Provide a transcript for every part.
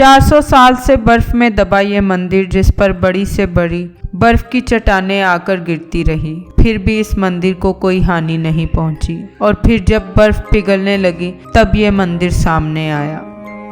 400 साल से बर्फ में दबा ये मंदिर, जिस पर बड़ी से बड़ी बर्फ की चट्टानें आकर गिरती रही, फिर भी इस मंदिर को कोई हानि नहीं पहुंची। और फिर जब बर्फ पिघलने लगी तब ये मंदिर सामने आया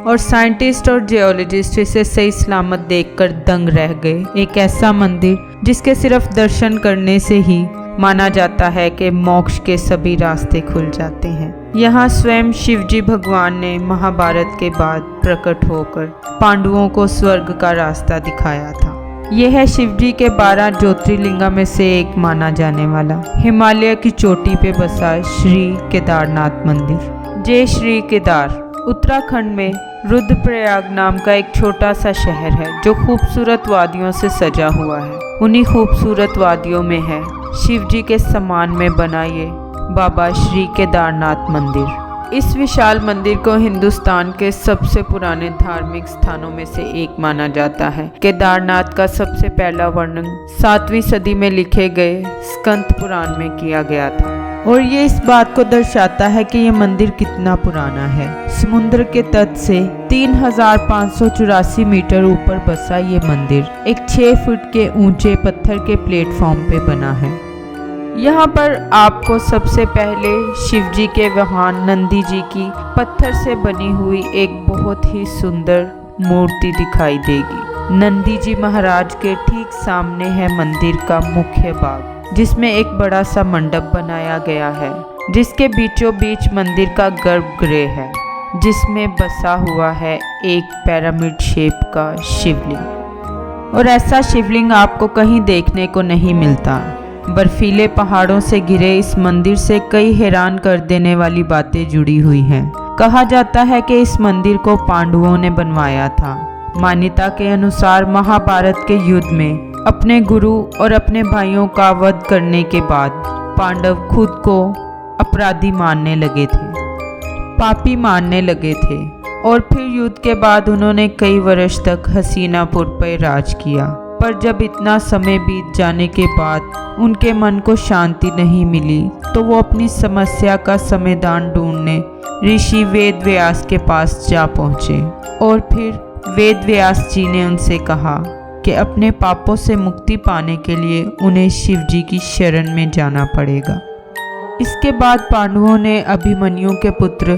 और साइंटिस्ट और जियोलॉजिस्ट इसे सही सलामत देखकर दंग रह गए। एक ऐसा मंदिर जिसके सिर्फ दर्शन करने से ही माना जाता है कि मोक्ष के सभी रास्ते खुल जाते हैं। यहाँ स्वयं शिवजी भगवान ने महाभारत के बाद प्रकट होकर पांडवों को स्वर्ग का रास्ता दिखाया था। यह है शिवजी के 12 ज्योतिर्लिंगा में से एक माना जाने वाला हिमालय की चोटी पे बसा श्री केदारनाथ मंदिर। जय श्री केदार उत्तराखंड में रुद्रप्रयाग नाम का एक छोटा सा शहर है जो खूबसूरत वादियों से सजा हुआ है। उन्हीं खूबसूरत वादियों में है शिवजी के सम्मान में बना ये बाबा श्री केदारनाथ मंदिर। इस विशाल मंदिर को हिंदुस्तान के सबसे पुराने धार्मिक स्थानों में से एक माना जाता है। केदारनाथ का सबसे पहला वर्णन 7वीं सदी में लिखे गए स्कंद पुराण में किया गया था और ये इस बात को दर्शाता है कि ये मंदिर कितना पुराना है। समुद्र के तट से 3584 मीटर ऊपर बसा ये मंदिर एक 6 फुट के ऊंचे पत्थर के प्लेटफॉर्म पे बना है। यहाँ पर आपको सबसे पहले शिवजी के वाहन नंदी जी की पत्थर से बनी हुई एक बहुत ही सुंदर मूर्ति दिखाई देगी। नंदी जी महाराज के ठीक सामने है मंदिर का मुख्य भाग, जिसमें एक बड़ा सा मंडप बनाया गया है, जिसके बीचों बीच मंदिर का गर्भगृह है, जिसमें बसा हुआ है एक पिरामिड शेप का शिवलिंग। और ऐसा शिवलिंग आपको कहीं देखने को नहीं मिलता। बर्फीले पहाड़ों से घिरे इस मंदिर से कई हैरान कर देने वाली बातें जुड़ी हुई हैं। कहा जाता है कि इस मंदिर को पांडवों ने बनवाया था। मान्यता के अनुसार महाभारत के युद्ध में अपने गुरु और अपने भाइयों का वध करने के बाद पांडव खुद को अपराधी मानने लगे थे, पापी मानने लगे थे और फिर युद्ध के बाद उन्होंने कई वर्ष तक हस्तिनापुर पर राज किया। पर जब इतना समय बीत जाने के बाद उनके मन को शांति नहीं मिली तो वो अपनी समस्या का समाधान ढूंढने ऋषि वेद व्यास के पास जा पहुँचे और फिर वेद व्यास जी ने उनसे कहा कि अपने पापों से मुक्ति पाने के लिए उन्हें शिवजी की शरण में जाना पड़ेगा। इसके बाद पांडवों ने अभिमन्यु के पुत्र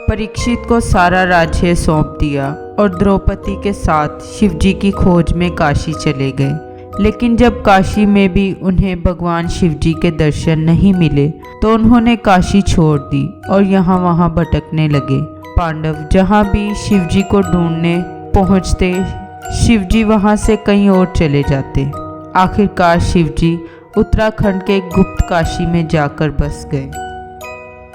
परीक्षित को सारा राज्य सौंप दिया और द्रौपदी के साथ शिवजी की खोज में काशी चले गए। लेकिन जब काशी में भी उन्हें भगवान शिवजी के दर्शन नहीं मिले तो उन्होंने काशी छोड़ दी और यहाँ वहाँ भटकने लगे। पांडव जहाँ भी शिवजी को ढूंढने पहुँचते, शिवजी वहाँ से कहीं और चले जाते। आखिरकार शिवजी उत्तराखंड के गुप्त काशी में जाकर बस गए।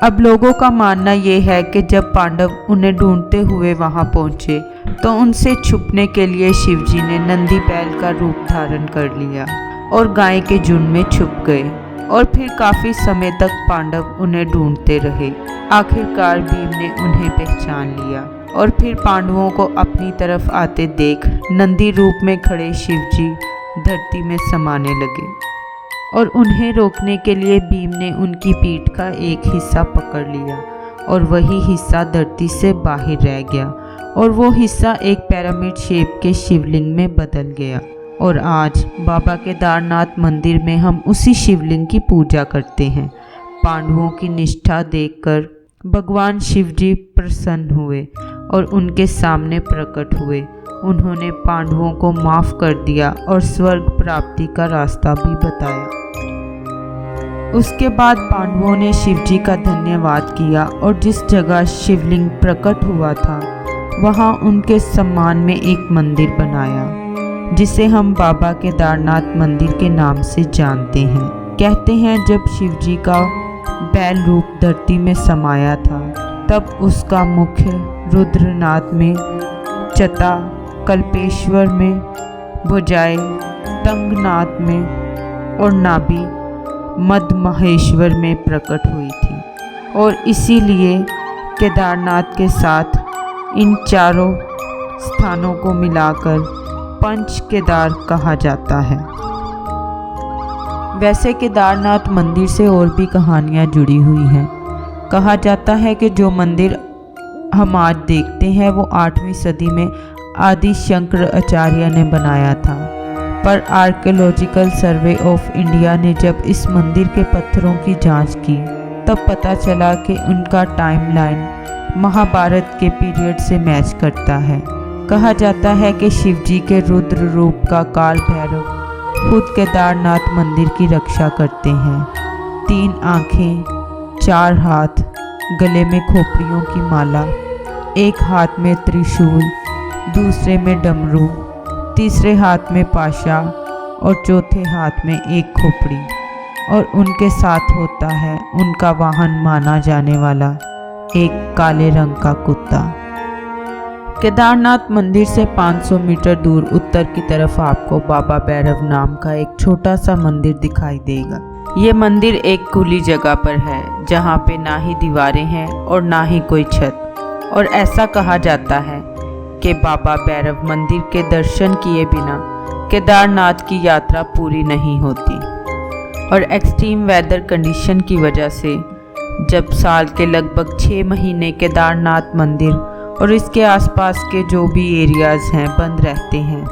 अब लोगों का मानना ये है कि जब पांडव उन्हें ढूंढते हुए वहां पहुंचे तो उनसे छुपने के लिए शिवजी ने नंदी बैल का रूप धारण कर लिया और गाय के झुंड में छुप गए और फिर काफी समय तक पांडव उन्हें ढूंढते रहे। आखिरकार भीम ने उन्हें पहचान लिया और फिर पांडवों को अपनी तरफ आते देख नंदी रूप में खड़े शिवजी धरती में समाने लगे और उन्हें रोकने के लिए भीम ने उनकी पीठ का एक हिस्सा पकड़ लिया और वही हिस्सा धरती से बाहर रह गया और वो हिस्सा एक पिरामिड शेप के शिवलिंग में बदल गया। और आज बाबा केदारनाथ मंदिर में हम उसी शिवलिंग की पूजा करते हैं। पांडवों की निष्ठा देखकर भगवान शिवजी प्रसन्न हुए और उनके सामने प्रकट हुए। उन्होंने पांडवों को माफ़ कर दिया और स्वर्ग प्राप्ति का रास्ता भी बताया। उसके बाद पांडवों ने शिवजी का धन्यवाद किया और जिस जगह शिवलिंग प्रकट हुआ था वहां उनके सम्मान में एक मंदिर बनाया, जिसे हम बाबा केदारनाथ मंदिर के नाम से जानते हैं। कहते हैं जब शिवजी का बैल रूप धरती में समाया था तब उसका मुख्य रुद्रनाथ में, चता कल्पेश्वर में, भुजाएं तंगनाथ में और नाभि मध्य महेश्वर में प्रकट हुई थी और इसीलिए केदारनाथ के साथ इन चारों स्थानों को मिलाकर पंच केदार कहा जाता है। वैसे केदारनाथ मंदिर से और भी कहानियाँ जुड़ी हुई हैं। कहा जाता है कि जो मंदिर हम आज देखते हैं वो 8वीं सदी में आदि शंकराचार्य ने बनाया था। पर आर्कियोलॉजिकल सर्वे ऑफ इंडिया ने जब इस मंदिर के पत्थरों की जांच की तब पता चला कि उनका टाइमलाइन महाभारत के पीरियड से मैच करता है। कहा जाता है कि शिवजी के रुद्र रूप का काल भैरव खुद केदारनाथ मंदिर की रक्षा करते हैं। 3 आँखें, 4 हाथ, गले में खोपड़ियों की माला, एक हाथ में त्रिशूल, दूसरे में डमरू, तीसरे हाथ में पाशा और चौथे हाथ में एक खोपड़ी, और उनके साथ होता है उनका वाहन माना जाने वाला एक काले रंग का कुत्ता। केदारनाथ मंदिर से 500 मीटर दूर उत्तर की तरफ आपको बाबा भैरव नाम का एक छोटा सा मंदिर दिखाई देगा। ये मंदिर एक खुली जगह पर है जहाँ पे ना ही दीवारें हैं और ना ही कोई छत, और ऐसा कहा जाता है कि बाबा भैरव मंदिर के दर्शन किए बिना केदारनाथ की यात्रा पूरी नहीं होती। और एक्सट्रीम वेदर कंडीशन की वजह से जब साल के लगभग 6 महीने केदारनाथ मंदिर और इसके आसपास के जो भी एरियाज़ हैं बंद रहते हैं,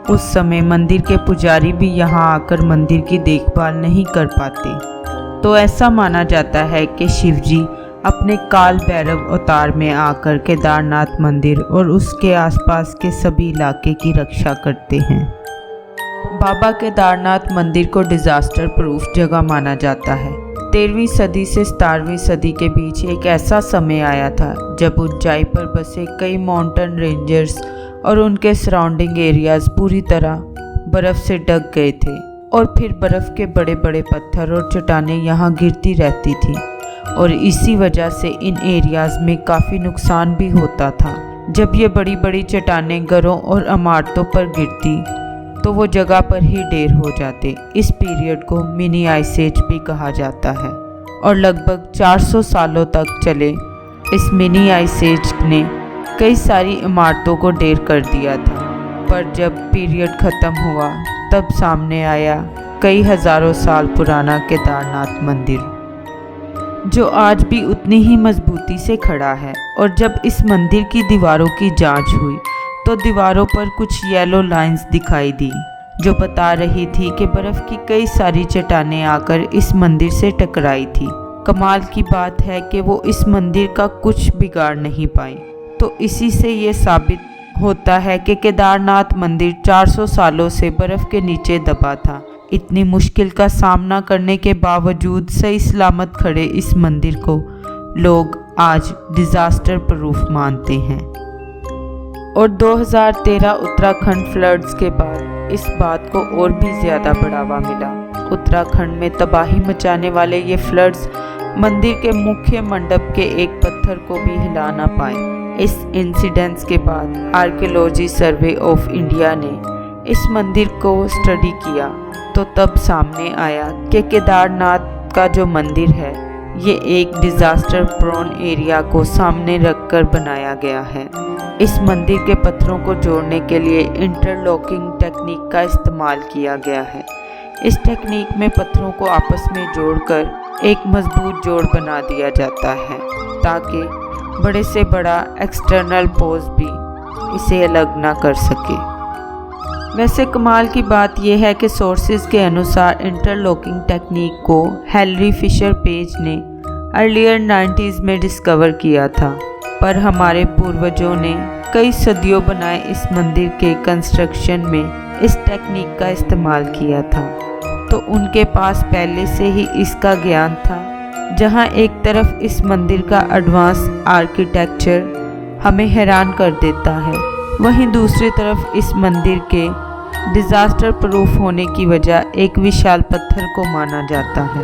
उस समय मंदिर के पुजारी भी यहाँ आकर मंदिर की देखभाल नहीं कर पाते। तो ऐसा माना जाता है कि शिवजी अपने काल भैरव अवतार में आकर केदारनाथ मंदिर और उसके आसपास के सभी इलाके की रक्षा करते हैं। बाबा केदारनाथ मंदिर को डिज़ास्टर प्रूफ जगह माना जाता है। 13वीं सदी से 17वीं सदी के बीच एक ऐसा समय आया था जब ऊंचाई पर बसे कई माउंटेन रेंजर्स और उनके सराउंडिंग एरियाज़ पूरी तरह बर्फ़ से ढक गए थे, और फिर बर्फ़ के बड़े बड़े पत्थर और चट्टानें यहाँ गिरती रहती थी, और इसी वजह से इन एरियाज़ में काफ़ी नुकसान भी होता था। जब ये बड़ी बड़ी चट्टानें घरों और इमारतों पर गिरती तो वो जगह पर ही ढेर हो जाते। इस पीरियड को मिनी आइस एज भी कहा जाता है, और लगभग 400 सालों तक चले इस मिनी आइस एज ने कई सारी इमारतों को ढेर कर दिया था। पर जब पीरियड ख़त्म हुआ तब सामने आया कई हज़ारों साल पुराना केदारनाथ मंदिर, जो आज भी उतनी ही मजबूती से खड़ा है। और जब इस मंदिर की दीवारों की जांच हुई तो दीवारों पर कुछ येलो लाइंस दिखाई दी, जो बता रही थी कि बर्फ़ की कई सारी चट्टानें आकर इस मंदिर से टकराई थी। कमाल की बात है कि वो इस मंदिर का कुछ बिगाड़ नहीं पाई। तो इसी से ये साबित होता है कि केदारनाथ मंदिर 400 सालों से बर्फ़ के नीचे दबा था। इतनी मुश्किल का सामना करने के बावजूद सही सलामत खड़े इस मंदिर को लोग आज डिज़ास्टर प्रूफ मानते हैं। और 2013 उत्तराखंड फ्लड्स के बाद इस बात को और भी ज़्यादा बढ़ावा मिला। उत्तराखंड में तबाही मचाने वाले ये फ्लड्स मंदिर के मुख्य मंडप के एक पत्थर को भी हिला ना पाए। इस इंसिडेंट्स के बाद आर्कियोलॉजी सर्वे ऑफ इंडिया ने इस मंदिर को स्टडी किया तो तब सामने आया कि केदारनाथ का जो मंदिर है ये एक डिज़ास्टर प्रोन एरिया को सामने रखकर बनाया गया है। इस मंदिर के पत्थरों को जोड़ने के लिए इंटरलॉकिंग टेक्निक का इस्तेमाल किया गया है। इस टेक्निक में पत्थरों को आपस में जोड़कर एक मजबूत जोड़ बना दिया जाता है ताकि बड़े से बड़ा एक्सटर्नल पोज भी इसे अलग ना कर सके। वैसे कमाल की बात यह है कि सोर्सेज के अनुसार इंटरलॉकिंग टेक्निक को हेनरी फिशर पेज ने अर्लियर 90s में डिस्कवर किया था, पर हमारे पूर्वजों ने कई सदियों बनाए इस मंदिर के कंस्ट्रक्शन में इस टेक्निक का इस्तेमाल किया था, तो उनके पास पहले से ही इसका ज्ञान था। जहां एक तरफ इस मंदिर का एडवांस आर्किटेक्चर हमें हैरान कर देता है, वहीं दूसरी तरफ इस मंदिर के डिज़ास्टर प्रूफ होने की वजह एक विशाल पत्थर को माना जाता है।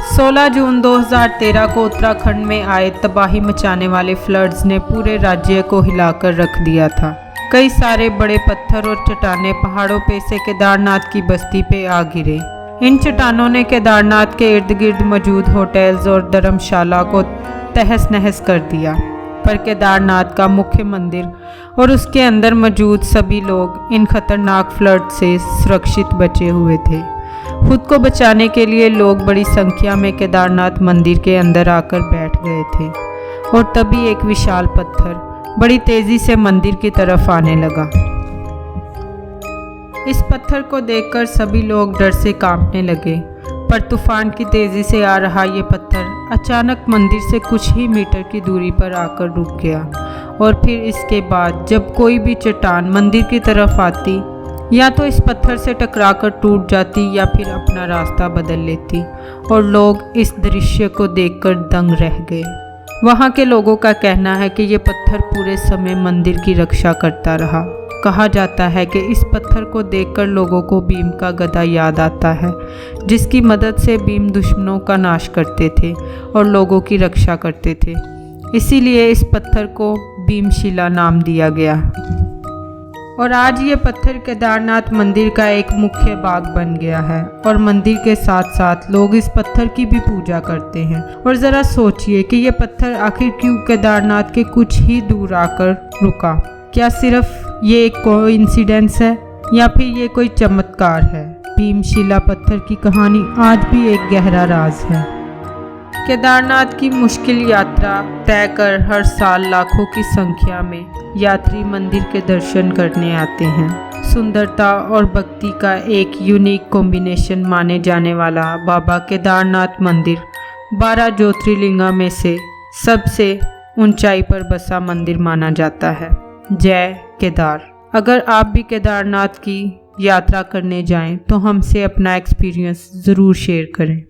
16 जून 2013 को उत्तराखंड में आए तबाही मचाने वाले फ्लड्स ने पूरे राज्य को हिलाकर रख दिया था। कई सारे बड़े पत्थर और चट्टानें पहाड़ों पे से केदारनाथ की बस्ती पे आ गिरे। इन चट्टानों ने केदारनाथ के इर्द गिर्द मौजूद होटल्स और धर्मशाला को तहस नहस कर दिया, पर केदारनाथ का मुख्य मंदिर और उसके अंदर मौजूद सभी लोग इन खतरनाक फ्लड से सुरक्षित बचे हुए थे। खुद को बचाने के लिए लोग बड़ी संख्या में केदारनाथ मंदिर के अंदर आकर बैठ गए थे, और तभी एक विशाल पत्थर बड़ी तेजी से मंदिर की तरफ आने लगा। इस पत्थर को देखकर सभी लोग डर से कांपने लगे, पर तूफान की तेजी से आ रहा ये पत्थर अचानक मंदिर से कुछ ही मीटर की दूरी पर आकर रुक गया। और फिर इसके बाद जब कोई भी चट्टान मंदिर की तरफ आती, या तो इस पत्थर से टकराकर टूट जाती या फिर अपना रास्ता बदल लेती, और लोग इस दृश्य को देखकर दंग रह गए। वहाँ के लोगों का कहना है कि ये पत्थर पूरे समय मंदिर की रक्षा करता रहा। कहा जाता है कि इस पत्थर को देखकर लोगों को भीम का गदा याद आता है, जिसकी मदद से भीम दुश्मनों का नाश करते थे और लोगों की रक्षा करते थे। इसीलिए इस पत्थर को भीमशिला नाम दिया गया। और आज ये पत्थर केदारनाथ मंदिर का एक मुख्य भाग बन गया है, और मंदिर के साथ साथ लोग इस पत्थर की भी पूजा करते हैं। और ज़रा सोचिए कि ये पत्थर आखिर क्यों केदारनाथ के कुछ ही दूर आकर रुका। क्या सिर्फ ये एक कोइंसिडेंस है, या फिर ये कोई चमत्कार है? भीमशिला पत्थर की कहानी आज भी एक गहरा राज है। केदारनाथ की मुश्किल यात्रा तय कर हर साल लाखों की संख्या में यात्री मंदिर के दर्शन करने आते हैं। सुंदरता और भक्ति का एक यूनिक कॉम्बिनेशन माने जाने वाला बाबा केदारनाथ मंदिर 12 ज्योतिर्लिंगा में से सबसे ऊंचाई पर बसा मंदिर माना जाता है। जय केदार। अगर आप भी केदारनाथ की यात्रा करने जाएं तो हमसे अपना एक्सपीरियंस ज़रूर शेयर करें।